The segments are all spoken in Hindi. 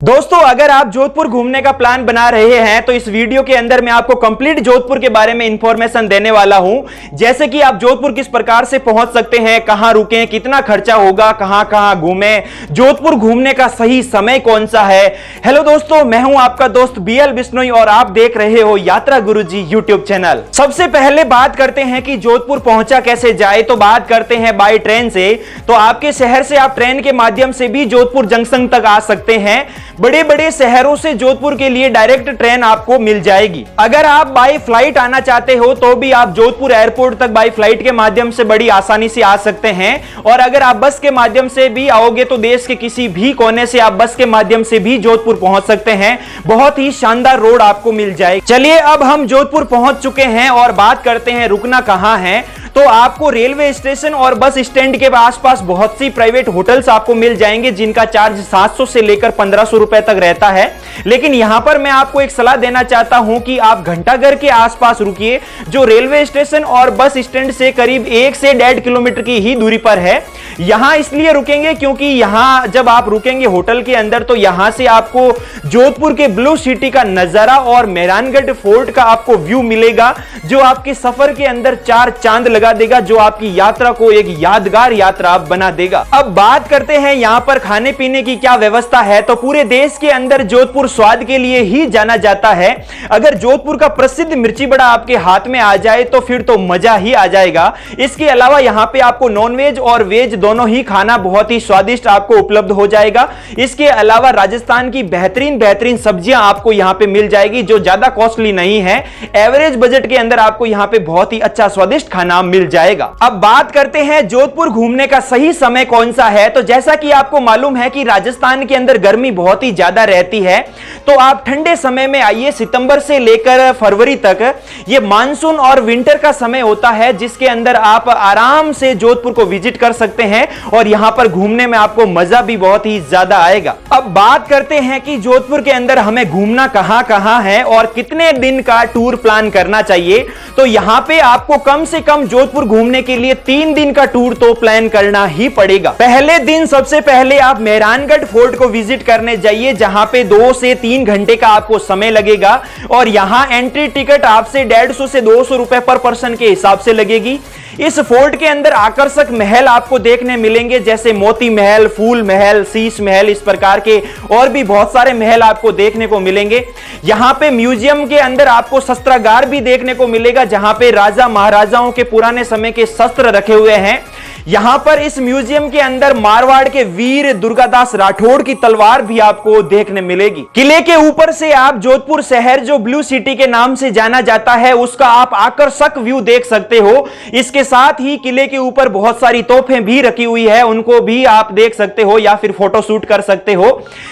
दोस्तों, अगर आप जोधपुर घूमने का प्लान बना रहे हैं तो इस वीडियो के अंदर मैं आपको कंप्लीट जोधपुर के बारे में इंफॉर्मेशन देने वाला हूं। जैसे कि आप जोधपुर किस प्रकार से पहुंच सकते हैं, कहां रुकें, कितना खर्चा होगा, कहां कहां घूमें, जोधपुर घूमने का सही समय कौन सा है। हेलो दोस्तों, मैं हूं आपका दोस्त BL बिश्नोई और आप देख रहे हो यात्रा गुरुजी यूट्यूब चैनल। सबसे पहले बात करते हैं कि जोधपुर पहुंचा कैसे जाए। तो बात करते हैं बाय ट्रेन से। तो आपके शहर से आप ट्रेन के माध्यम से भी जोधपुर जंक्शन तक आ सकते हैं। बड़े बड़े शहरों से जोधपुर के लिए डायरेक्ट ट्रेन आपको मिल जाएगी। अगर आप बाय फ्लाइट आना चाहते हो तो भी आप जोधपुर एयरपोर्ट तक बाय फ्लाइट के माध्यम से बड़ी आसानी से आ सकते हैं। और अगर आप बस के माध्यम से भी आओगे तो देश के किसी भी कोने से आप बस के माध्यम से भी जोधपुर पहुंच सकते हैं। बहुत ही शानदार रोड आपको मिल जाएगी। चलिए, अब हम जोधपुर पहुंच चुके हैं और बात करते हैं रुकना कहां है। तो आपको रेलवे स्टेशन और बस स्टैंड के आसपास बहुत सी प्राइवेट होटल्स आपको मिल जाएंगे जिनका चार्ज 700 से लेकर 1500 रुपए तक रहता है। लेकिन यहां पर मैं आपको एक सलाह देना चाहता हूं कि आप घंटाघर के आसपास रुकिए, जो रेलवे स्टेशन और बस स्टैंड से करीब 1 से 1.5 किलोमीटर की ही दूरी पर है। यहां इसलिए रुकेंगे क्योंकि यहां जब आप रुकेंगे होटल के अंदर तो यहां से आपको जोधपुर के ब्लू सिटी का नजारा और मेहरानगढ़ फोर्ट का आपको व्यू मिलेगा, जो आपके सफर के अंदर 4 चांद लगा देगा, जो आपकी यात्रा को एक यादगार यात्रा बना देगा। अब बात करते हैं यहां पर खाने पीने की क्या व्यवस्था है। तो पूरे देश के अंदर जोधपुर स्वाद के लिए ही जाना जाता है। अगर जोधपुर का प्रसिद्ध मिर्ची बड़ा आपके हाथ में आ जाए तो फिर तो मजा ही आ जाएगा। इसके अलावा यहां पे आपको नॉनवेज और वेज दोनों ही खाना बहुत ही स्वादिष्ट आपको उपलब्ध हो जाएगा। इसके अलावा राजस्थान की बेहतरीन सब्जियां आपको यहां पे मिल जाएगी, जो ज्यादा कॉस्टली नहीं है। एवरेज बजट के अंदर आपको यहां पे बहुत ही अच्छा स्वादिष्ट खाना मिल जाएगा। अब बात करते हैं जोधपुर घूमने का सही समय कौन सा है। तो जैसा कि आपको मालूम है कि राजस्थान के अंदर गर्मी बहुत ही ज्यादा रहती है, तो आप ठंडे समय में आइए। सितंबर से लेकर फरवरी तक ये मानसून और विंटर का समय होता है, जिसके अंदर आप आराम से जोधपुर को विजिट कर सकते हैं और यहां पर घूमने में आपको मजा भी बहुत ही ज्यादा आएगा। अब बात करते हैं कि जोधपुर के अंदर हमें घूमना कहां कहां है और कितने दिन का टूर प्लान करना चाहिए। तो यहां पे आपको कम से कम जोधपुर घूमने के लिए 3 दिन का टूर तो प्लान करना ही पड़ेगा। पहले दिन सबसे पहले आप मेहरानगढ़ फोर्ट को विजिट करने जाइए, जहां पे 2 से 3 घंटे का आपको समय लगेगा और यहां एंट्री टिकट आपसे 150 से 200 रुपए पर पर्सन के हिसाब से लगेगी। इस फोर्ट के अंदर आकर्षक महल आपको देखने मिलेंगे, जैसे मोती महल, फूल महल, शीश महल, इस प्रकार के और भी बहुत सारे महल आपको देखने को मिलेंगे। यहां पे म्यूजियम के अंदर आपको शस्त्रागार भी देखने को मिलेगा, जहां पे राजा महाराजाओं के पुराने समय के शस्त्र रखे हुए हैं। यहां पर इस म्यूजियम के अंदर मारवाड़ के वीर दुर्गादास राठौड़ की तलवार भी आपको देखने मिलेगी। किले के ऊपर से आप जोधपुर शहर, जो ब्लू सिटी के नाम से जाना जाता है, उसका आप आकर्षक व्यू देख सकते हो। इसके साथ ही किले के ऊपर बहुत सारी तोपें भी रखी हुई है, उनको भी आप देख सकते हो या फिर फोटो शूट कर सकते हो।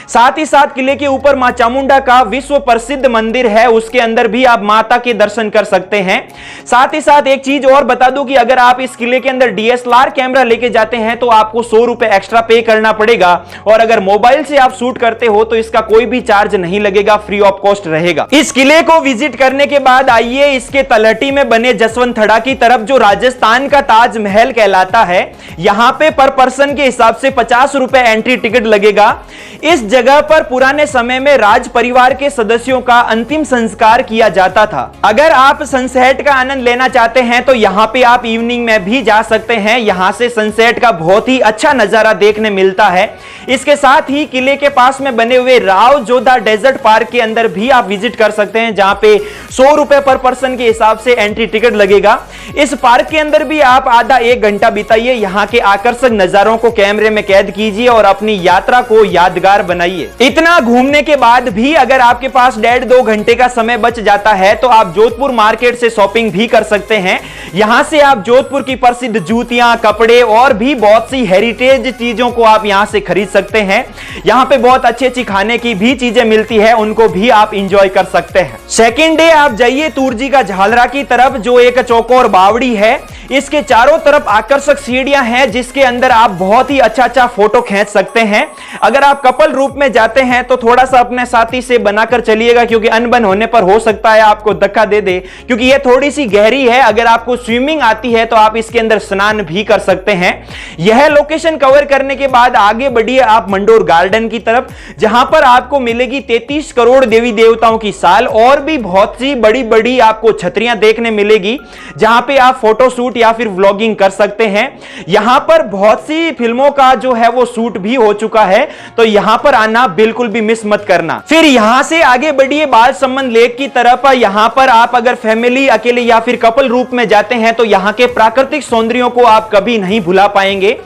साथ ही साथ किले के ऊपर मां चामुंडा का विश्व प्रसिद्ध मंदिर है, उसके अंदर भी आप माता के दर्शन कर सकते हैं। साथ ही साथ एक चीज और बता दूं कि अगर आप इस किले के अंदर DSLR कैमरा लेके जाते हैं तो आपको 100 रुपए एक्स्ट्रा पे करना पड़ेगा, और अगर मोबाइल से आप शूट करते हो तो इसका कोई भी चार्ज नहीं लगेगा, फ्री ऑफ कॉस्ट रहेगा। इस किले को विजिट करने के बाद आइए इसके तलहटी में बने जसवंतथड़ा की तरफ, जो राजस्थान का ताजमहल कहलाता है। यहां पे पर पर्सन के हिसाब से 50 रुपए एंट्री टिकट लगेगा। इस जगह पर पुराने समय में राज परिवार के सदस्यों का अंतिम संस्कार किया जाता था। अगर आप सनसेट का आनंद लेना चाहते हैं तो यहां पे आप इवनिंग में भी जा सकते हैं। यहां से सनसेट का बहुत ही अच्छा नजारा देखने मिलता है। इसके साथ ही किले के पास में बने हुए राव जोधा डेजर्ट पार्क के अंदर भी आप विजिट कर सकते हैं, जहां पे 100 रुपए पर पर्सन के हिसाब से एंट्री टिकट लगेगा। इस पार्क के अंदर भी आप आधा 1 घंटा बिताइए, यहां के आकर्षक नजारों को कैमरे में कैद कीजिए और अपनी यात्रा को यादगार बनाइए। इतना घूमने के बाद भी अगर आपके पास 1.5-2 घंटे का समय बच जाता है तो आप जोधपुर मार्केट से शॉपिंग भी कर सकते हैं। यहां से आप जोधपुर की प्रसिद्ध जूतियां, कपड़े और भी बहुत सी हेरिटेज चीजों को आप यहां से खरीद सकते हैं। यहां पे बहुत अच्छी खाने की भी चीजें मिलती है, उनको भी आप इंजॉय कर सकते हैं। सेकंड डे आप जाइए तुरजी का झालरा की तरफ, जो एक चौकोर बावड़ी है। इसके चारों तरफ आकर्षक सीढ़ियां हैं जिसके अंदर आप बहुत ही अच्छा फोटो खींच सकते हैं। अगर आप कपल रूप में जाते हैं तो थोड़ा सा अपने साथी से बनाकर चलिएगा, क्योंकि अनबन होने पर हो सकता है आपको धक्का दे दे, क्योंकि यह थोड़ी सी गहरी है। अगर आपको स्विमिंग आती है तो आप इसके अंदर स्नान भी कर सकते हैं। यह लोकेशन कवर करने के बाद आगे बढ़िए आप मंडोर गार्डन की तरफ, जहां पर आपको मिलेगी 33 करोड़ देवी देवताओं की साल और भी बहुत सी बड़ी बड़ी आपको छतरियां देखने मिलेगी, जहां पे आप फोटो शूट या फिर व्लॉगिंग कर सकते हैं। यहां पर बहुत सी फिल्मों का जो है वो शूट भी हो चुका है, तो यहां पर आना बिल्कुल भी मिस मत करना। फिर यहां से आगे बढ़िए बालसमंद लेक की तरफ। यहां पर आप अगर फैमिली, अकेले या फिर कपल रूप में जाते हैं तो यहां के प्राकृतिक सौंदर्यों को आप कभी नहीं भुला पाएंगे।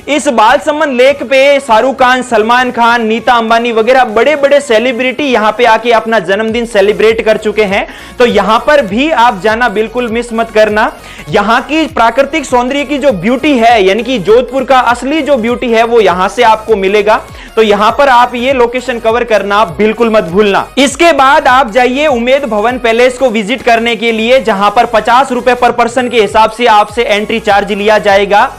इस बालसमंद लेक पे शाहरुख खान, सलमान खान, नीता अंबानी वगैरह बड़े बड़े सेलिब्रिटी यहां पे आके अपना जन्मदिन सेलिब्रेट कर चुके हैं, तो यहां पर भी आप जाना बिल्कुल मिस मत करना। यहां की प्राकृतिक सौंदर्य की जो ब्यूटी है, यानी कि जोधपुर का असली जो ब्यूटी है वो यहां से आपको मिलेगा, तो यहां पर आप ये लोकेशन कवर करना बिल्कुल मत भूलना। इसके बाद आप जाइए उम्मेद भवन पैलेस को विजिट करने के लिए, जहां पर 50 रुपए पर पर्सन के हिसाब से आपसे एंट्री चार्ज लिया जाएगा।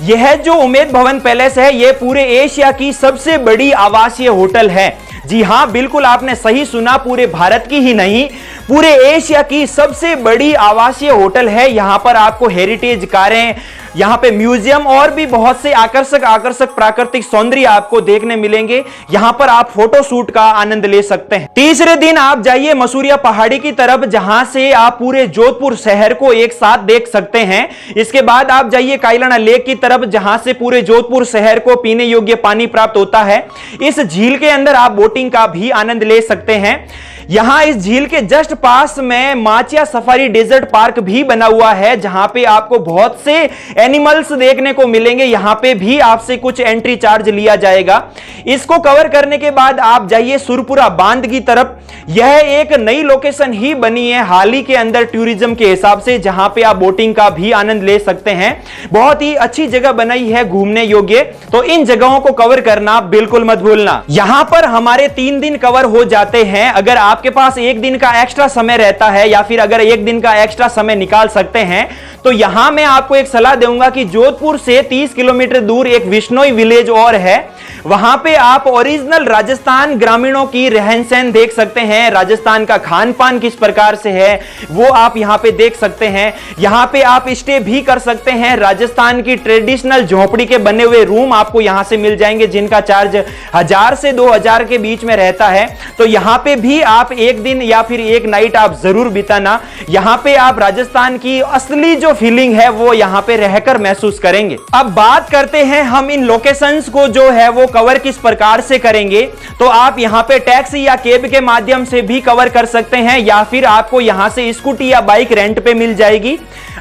यह जो उम्मेद भवन पैलेस है यह पूरे एशिया की सबसे बड़ी आवासीय होटल है। जी हां, बिल्कुल आपने सही सुना, पूरे भारत की ही नहीं पूरे एशिया की सबसे बड़ी आवासीय होटल है। यहां पर आपको हेरिटेज कारें, यहां पे म्यूजियम और भी बहुत से आकर्षक प्राकृतिक सौंदर्य आपको देखने मिलेंगे। यहां पर आप फोटो शूट का आनंद ले सकते हैं। तीसरे दिन आप जाइए मसूरिया पहाड़ी की तरफ, जहां से आप पूरे जोधपुर शहर को एक साथ देख सकते हैं। इसके बाद आप जाइए कायलाना लेक की तरफ, जहां से पूरे जोधपुर शहर को पीने योग्य पानी प्राप्त होता है। इस झील के अंदर आप बोटिंग का भी आनंद ले सकते हैं। यहां इस झील के जस्ट पास में माचिया सफारी डेजर्ट पार्क भी बना हुआ है, जहां पे आपको बहुत से एनिमल्स देखने को मिलेंगे। यहां पे भी आपसे कुछ एंट्री चार्ज लिया जाएगा। इसको कवर करने के बाद आप जाइए सुरपुरा बांध की तरफ। यह एक नई लोकेशन ही बनी है हाल ही के अंदर टूरिज्म के हिसाब से, जहां पे आप बोटिंग का भी आनंद ले सकते हैं। बहुत ही अच्छी जगह बनाई है घूमने योग्य, तो इन जगहों को कवर करना बिल्कुल मत भूलना। यहां पर हमारे 3 दिन कवर हो जाते हैं। अगर आपके पास एक दिन का एक्स्ट्रा समय रहता है या फिर अगर एक दिन का एक्स्ट्रा समय निकाल सकते हैं, तो यहां मैं आपको एक सलाह दूंगा कि जोधपुर से 30 किलोमीटर दूर एक विश्नोई विलेज और है। वहां पे आप ओरिजिनल राजस्थान ग्रामीणों की रहन सहन देख सकते हैं। राजस्थान का खान पान किस प्रकार से है वो आप यहां पे देख सकते हैं। यहां पे आप स्टे भी कर सकते हैं। राजस्थान की ट्रेडिशनल झोपड़ी के बने हुए रूम आपको यहां से मिल जाएंगे, जिनका चार्ज 1000 से 2000 के बीच में रहता है। तो यहां पे भी आप एक दिन या फिर एक नाइट आप जरूर बिताना। यहां पे आप राजस्थान की असली जो फीलिंग है वो यहां पे रहकर महसूस करेंगे। अब बात करते हैं हम इन लोकेशंस को जो है वो कवर किस प्रकार से करेंगे। तो आप यहां पे टैक्सी या केब के माध्यम से भी कवर कर सकते हैं, या फिर आपको यहां से स्कूटी या बाइक रेंट पे मिल जाएगी।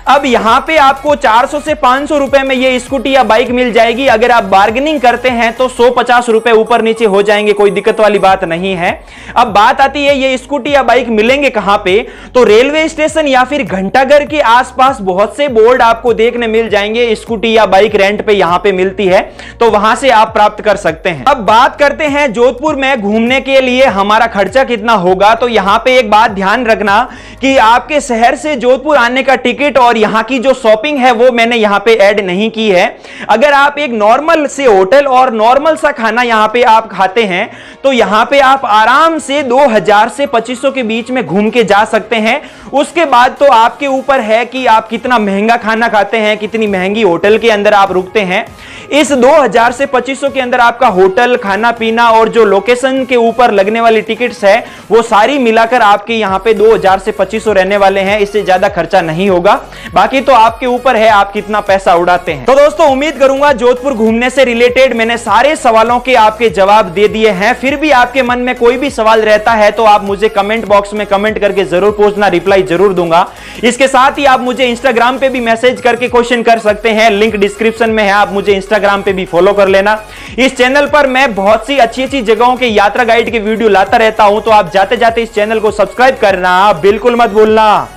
अब यहां पे आपको 400 से 500 रुपए में ये स्कूटी या बाइक मिल जाएगी। अगर आप बार्गेनिंग करते हैं तो 150 रुपए ऊपर नीचे हो जाएंगे, कोई दिक्कत वाली बात नहीं है। अब बात आती है ये स्कूटी या बाइक मिलेंगे कहां पे, तो रेलवे स्टेशन या फिर घंटाघर के आसपास बहुत से बोर्ड आपको देखने मिल जाएंगे, स्कूटी या बाइक रेंट पे यहां पे मिलती है, तो वहां से आप प्राप्त कर सकते हैं। अब बात करते हैं जोधपुर में घूमने के लिए हमारा खर्चा कितना होगा। तो यहां पे एक बात ध्यान रखना कि आपके शहर से जोधपुर आने का टिकट और यहां की जो शॉपिंग है वो मैंने यहां पे ऐड नहीं की है। अगर आप एक नॉर्मल से होटल और नॉर्मल सा खाना यहां पे आप खाते हैं तो यहां पे आप आराम से 2000 से 2500 के बीच में घूम के जा सकते हैं। उसके बाद तो आपके ऊपर है कि आप कितना महंगा खाना खाते हैं, कितनी महंगी होटल के अंदर आप रुकते हैं। इस 2000 से 2500 के अंदर आपका होटल, खाना पीना और जो लोकेशन के ऊपर लगने वाली टिकट्स है वो सारी मिलाकर आपके यहां पे 2000 से 2500 रहने वाले हैं। इससे ज्यादा खर्चा नहीं होगा, बाकी तो आपके ऊपर है आप कितना पैसा उड़ाते हैं। तो दोस्तों उम्मीद करूंगा जोधपुर घूमने से रिलेटेड मैंने सारे सवालों के आपके जवाब दे दिए हैं। फिर भी आपके मन में कोई भी सवाल रहता है तो आप मुझे कमेंट बॉक्स में कमेंट करके जरूर पूछना, रिप्लाई जरूर दूंगा। इसके साथ ही आप मुझे इंस्टाग्राम पे भी मैसेज करके क्वेश्चन कर सकते हैं, लिंक डिस्क्रिप्शन में है, आप मुझे इंस्टाग्राम पे भी फॉलो कर लेना। इस चैनल पर मैं बहुत सी अच्छी अच्छी जगहों के यात्रा गाइड के वीडियो लाता रहता हूं, तो आप जाते जाते इस चैनल को सब्सक्राइब करना बिल्कुल मत भूलना।